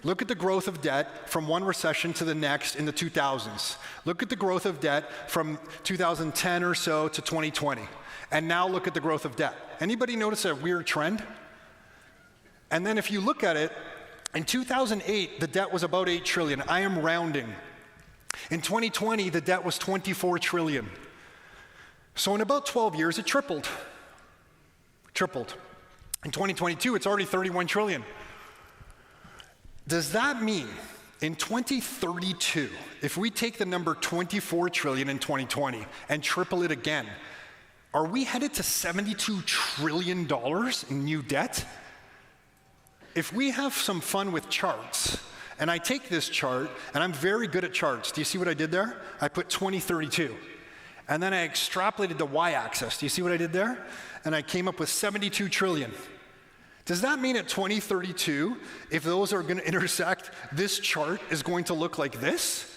A: Look at the growth of debt from one recession to the next in the 2000s. Look at the growth of debt from 2010 or so to 2020. And now look at the growth of debt. Anybody notice a weird trend? And then if you look at it, in 2008, the debt was about 8 trillion. I am rounding. In 2020, the debt was 24 trillion. So in about 12 years, it tripled. Tripled. In 2022, it's already 31 trillion. Does that mean in 2032, if we take the number 24 trillion in 2020 and triple it again, are we headed to $72 trillion in new debt? If we have some fun with charts, and I take this chart, and I'm very good at charts. Do you see what I did there? I put 2032. And then I extrapolated the y-axis. Do you see what I did there? And I came up with 72 trillion. Does that mean at 2032, if those are going to intersect, this chart is going to look like this?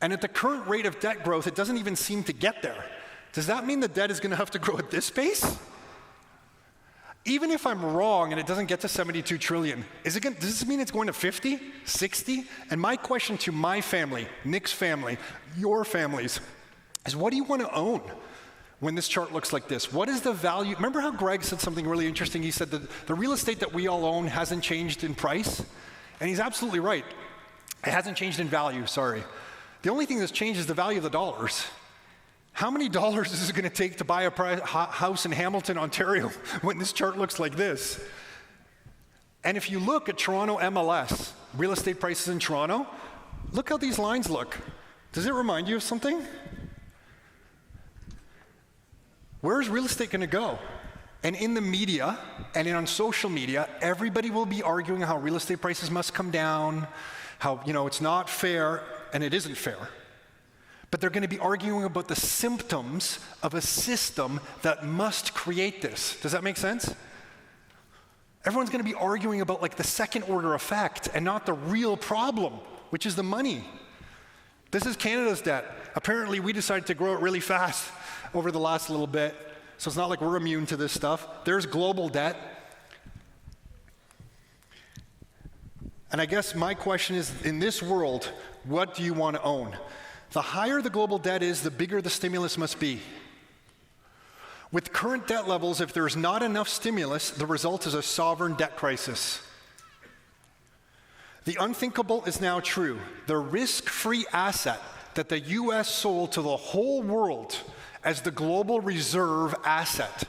A: And at the current rate of debt growth, it doesn't even seem to get there. Does that mean the debt is going to have to grow at this pace? Even if I'm wrong and it doesn't get to 72 trillion, does this mean it's going to 50, 60? And my question to my family, Nick's family, your families, is what do you want to own when this chart looks like this? What is the value? Remember how Greg said something really interesting? He said that the real estate that we all own hasn't changed in price. And he's absolutely right. It hasn't changed in value, sorry. The only thing that's changed is the value of the dollars. How many dollars is it going to take to buy a house in Hamilton, Ontario, when this chart looks like this? And if you look at Toronto MLS, real estate prices in Toronto, look how these lines look. Does it remind you of something? Where's real estate going to go? And in the media and on social media, everybody will be arguing how real estate prices must come down, how, it's not fair, and it isn't fair. But they're going to be arguing about the symptoms of a system that must create this. Does that make sense? Everyone's going to be arguing about like the second order effect and not the real problem, which is the money. This is Canada's debt. Apparently, we decided to grow it really fast over the last little bit. So it's not like we're immune to this stuff. There's global debt. And I guess my question is, in this world, what do you want to own? The higher the global debt is, the bigger the stimulus must be. With current debt levels, if there's not enough stimulus, the result is a sovereign debt crisis. The unthinkable is now true. The risk-free asset that the US sold to the whole world as the global reserve asset,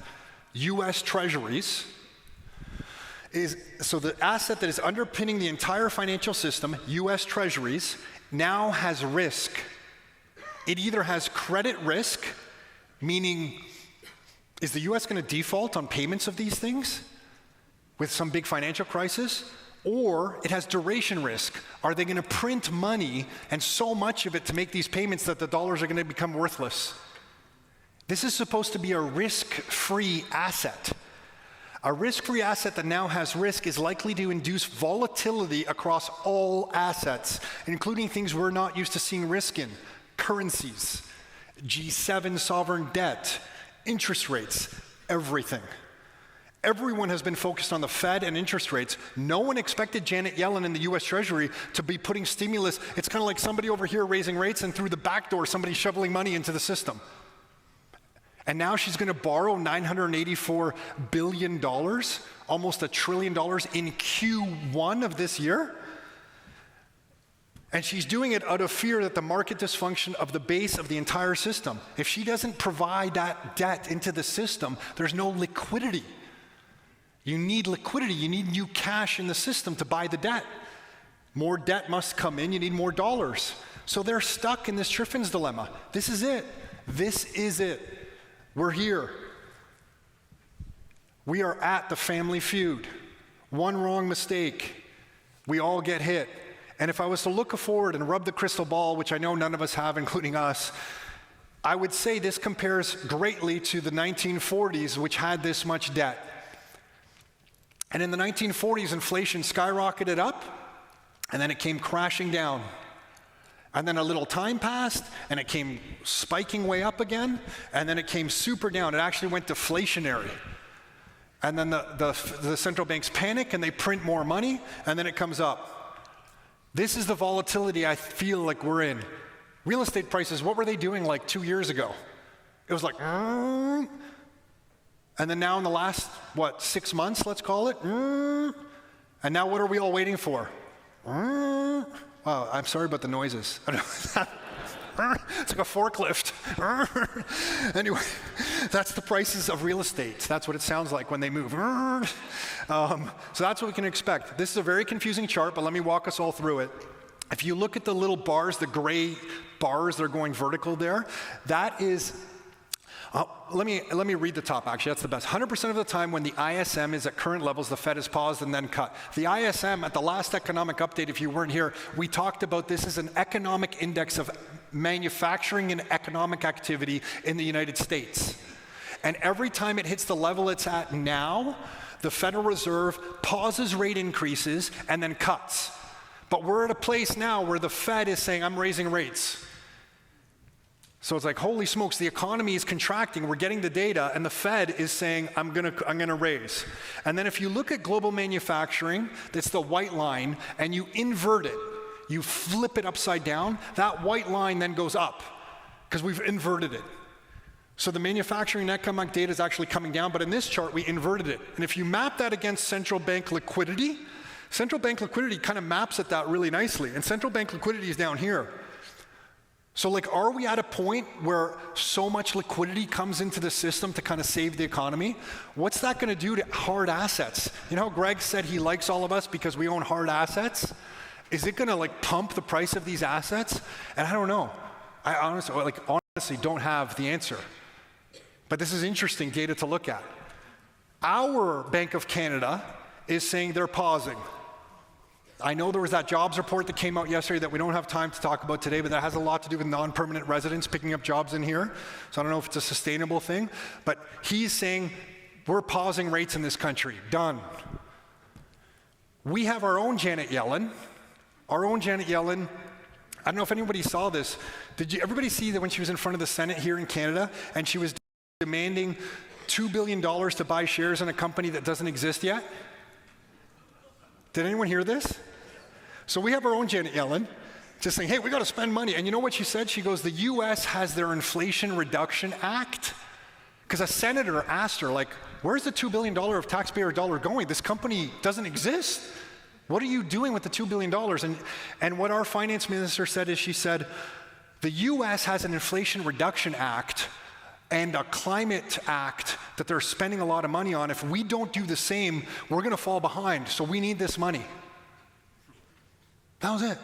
A: US treasuries, so the asset that is underpinning the entire financial system, US treasuries, now has risk. It either has credit risk, meaning is the US going to default on payments of these things with some big financial crisis? Or it has duration risk. Are they going to print money and so much of it to make these payments that the dollars are going to become worthless? This is supposed to be a risk-free asset. A risk-free asset that now has risk is likely to induce volatility across all assets, including things we're not used to seeing risk in: currencies, G7 sovereign debt, interest rates, everything. Everyone has been focused on the Fed and interest rates. No one expected Janet Yellen in the US Treasury to be putting stimulus. It's kind of like somebody over here raising rates and through the back door somebody shoveling money into the system. And now she's going to borrow $984 billion, almost $1 trillion in Q1 of this year. And she's doing it out of fear that the market dysfunction of the base of the entire system. If she doesn't provide that debt into the system, there's no liquidity. You need liquidity. You need new cash in the system to buy the debt. More debt must come in. You need more dollars. So they're stuck in this Triffin's dilemma. This is it. This is it. We're here. We are at the family feud. One wrong mistake, we all get hit. And if I was to look forward and rub the crystal ball, which I know none of us have, including us, I would say this compares greatly to the 1940s, which had this much debt. And in the 1940s, inflation skyrocketed up, and then it came crashing down. And then a little time passed, and it came spiking way up again, and then it came super down. It actually went deflationary. And then the central banks panic, and they print more money, and then it comes up. This is the volatility I feel like we're in. Real estate prices, what were they doing like 2 years ago? It was like, and then now in the last, 6 months, let's call it, and now what are we all waiting for? Wow, I'm sorry about the noises. It's like a forklift. Anyway, that's the prices of real estate. That's what it sounds like when they move. So that's what we can expect. This is a very confusing chart, but let me walk us all through it. If you look at the little bars, the gray bars that are going vertical there, that is, let me read the top, actually, that's the best. 100% of the time when the ISM is at current levels, the Fed is paused and then cut. The ISM, at the last economic update, if you weren't here, we talked about this as an economic index of manufacturing and economic activity in the United States. And every time it hits the level it's at now, the Federal Reserve pauses rate increases and then cuts. But we're at a place now where the Fed is saying, I'm raising rates. So it's like, holy smokes, the economy is contracting, we're getting the data, and the Fed is saying, I'm gonna raise. And then if you look at global manufacturing, that's the white line, and you invert it, you flip it upside down, that white line then goes up, because we've inverted it. So the manufacturing economic data is actually coming down, but in this chart, we inverted it. And if you map that against central bank liquidity kind of maps at that really nicely, and central bank liquidity is down here. So like, are we at a point where so much liquidity comes into the system to kind of save the economy? What's that going to do to hard assets? You know how Greg said he likes all of us because we own hard assets? Is it going to like pump the price of these assets? And I don't know. I honestly don't have the answer. But this is interesting data to look at. Our Bank of Canada is saying they're pausing. I know there was that jobs report that came out yesterday that we don't have time to talk about today, but that has a lot to do with non-permanent residents picking up jobs in here. So I don't know if it's a sustainable thing, but he's saying we're pausing rates in this country. Done. We have our own Janet Yellen. Our own Janet Yellen. I don't know if anybody saw this. Did everybody see that when she was in front of the Senate here in Canada and she was demanding $2 billion to buy shares in a company that doesn't exist yet? Did anyone hear this? So we have our own Janet Yellen just saying, hey, we got to spend money. And you know what she said? She goes, the US has their Inflation Reduction Act. Because a senator asked her, like, where's the $2 billion of taxpayer dollar going? This company doesn't exist. What are you doing with the $2 billion? And what our finance minister said is she said, the US has an Inflation Reduction Act and a climate act that they're spending a lot of money on. If we don't do the same, we're going to fall behind. So we need this money. That was it.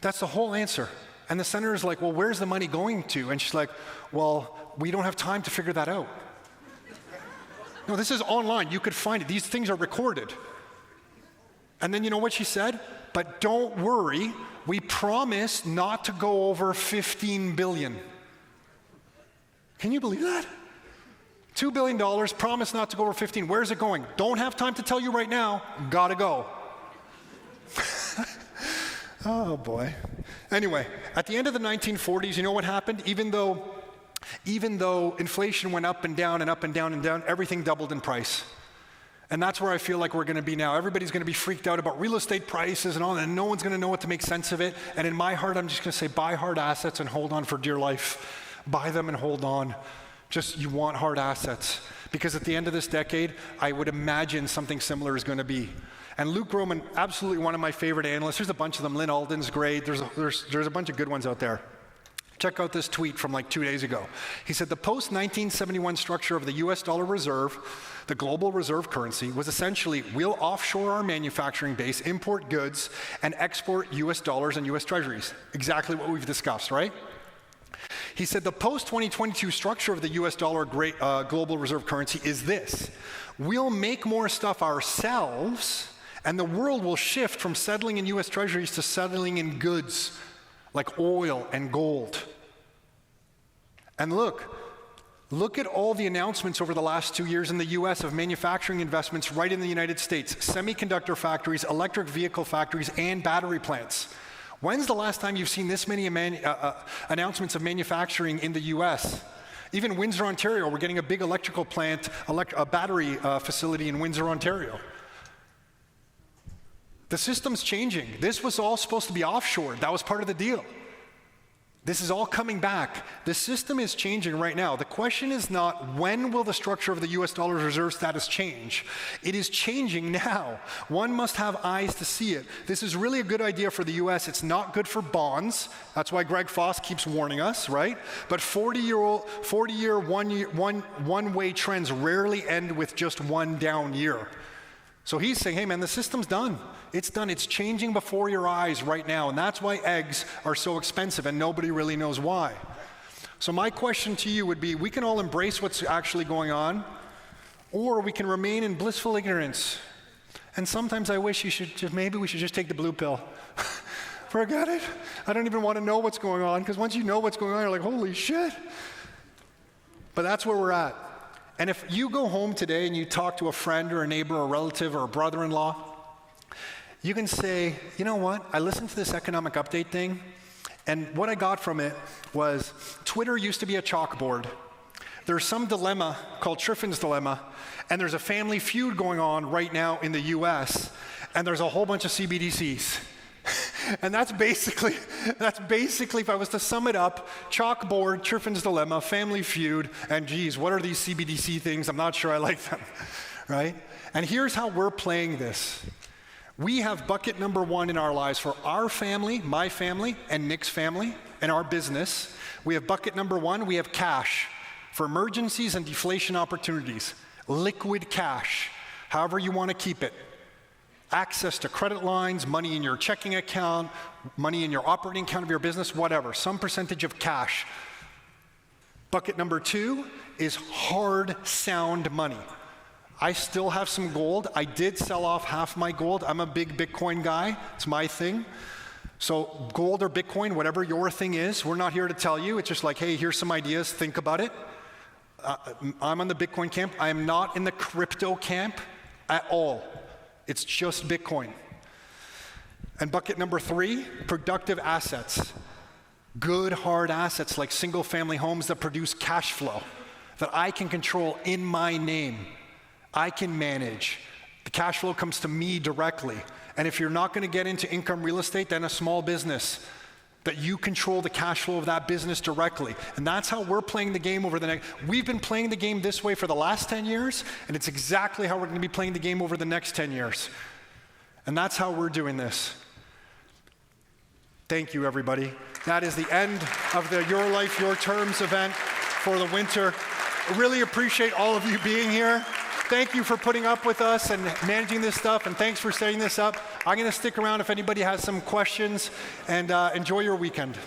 A: That's the whole answer. And the senator's like, well, where's the money going to? And she's like, well, we don't have time to figure that out. No, this is online. You could find it. These things are recorded. And then you know what she said? But don't worry, we promise not to go over 15 billion. Can you believe that? $2 billion, promise not to go over 15. Where's it going? Don't have time to tell you right now. Gotta go. Oh boy. Anyway, at the end of the 1940s, you know what happened? Even though inflation went up and down and up and down and down, everything doubled in price. And that's where I feel like we're going to be now. Everybody's going to be freaked out about real estate prices and all that, and no one's going to know what to make sense of it. And in my heart, I'm just going to say, buy hard assets and hold on for dear life. Buy them and hold on. Just, you want hard assets. Because at the end of this decade, I would imagine something similar is going to be. And Luke Groman, absolutely one of my favorite analysts. There's a bunch of them. Lynn Alden's great. There's a bunch of good ones out there. Check out this tweet from like 2 days ago. He said the post-1971 structure of the US dollar reserve, the global reserve currency, was essentially we'll offshore our manufacturing base, import goods, and export US dollars and US treasuries. Exactly what we've discussed, right? He said the post-2022 structure of the US dollar global reserve currency is this. We'll make more stuff ourselves, and the world will shift from settling in US treasuries to settling in goods like oil and gold. And look at all the announcements over the last 2 years in the US of manufacturing investments right in the United States, semiconductor factories, electric vehicle factories, and battery plants. When's the last time you've seen this many announcements of manufacturing in the US? Even Windsor, Ontario, we're getting a big electrical plant, a battery facility in Windsor, Ontario. The system's changing. This was all supposed to be offshored. That was part of the deal. This is all coming back. The system is changing right now. The question is not when will the structure of the US dollar reserve status change? It is changing now. One must have eyes to see it. This is really a good idea for the US. It's not good for bonds. That's why Greg Foss keeps warning us, right? But 40-year, one-way trends rarely end with just one down year. So he's saying, hey man, the system's done. It's done. It's changing before your eyes right now. And that's why eggs are so expensive and nobody really knows why. So my question to you would be, we can all embrace what's actually going on, or we can remain in blissful ignorance. And sometimes I wish maybe we should just take the blue pill. Forget it. I don't even want to know what's going on, because once you know what's going on, you're like, holy shit. But that's where we're at. And if you go home today and you talk to a friend or a neighbor or a relative or a brother-in-law, you can say, you know what, I listened to this economic update thing, and what I got from it was Twitter used to be a chalkboard. There's some dilemma called Triffin's dilemma, and there's a family feud going on right now in the US, and there's a whole bunch of CBDCs. And that's basically, if I was to sum it up, chalkboard, Triffin's dilemma, family feud, and geez, what are these CBDC things? I'm not sure I like them, right? And here's how we're playing this. We have bucket number one in our lives for our family, my family, and Nick's family, and our business. We have bucket number one, we have cash for emergencies and deflation opportunities. Liquid cash, however you want to keep it. Access to credit lines, money in your checking account, money in your operating account of your business, whatever, some percentage of cash. Bucket number 2 is hard, sound money. I still have some gold. I did sell off half my gold. I'm a big Bitcoin guy. It's my thing. So gold or Bitcoin, whatever your thing is, we're not here to tell you. It's just like, hey, here's some ideas. Think about it. I'm on the Bitcoin camp. I am not in the crypto camp at all. It's just Bitcoin. And bucket number 3, productive assets. Good, hard assets like single-family homes that produce cash flow that I can control in my name. I can manage. The cash flow comes to me directly. And if you're not going to get into income real estate, then a small business that you control the cash flow of that business directly. And that's how we're playing the game over the next, we've been playing the game this way for the last 10 years, and it's exactly how we're going to be playing the game over the next 10 years. And that's how we're doing this. Thank you, everybody. That is the end of the Your Life, Your Terms event for the winter. I really appreciate all of you being here. Thank you for putting up with us and managing this stuff, and thanks for setting this up. I'm going to stick around if anybody has some questions, and enjoy your weekend.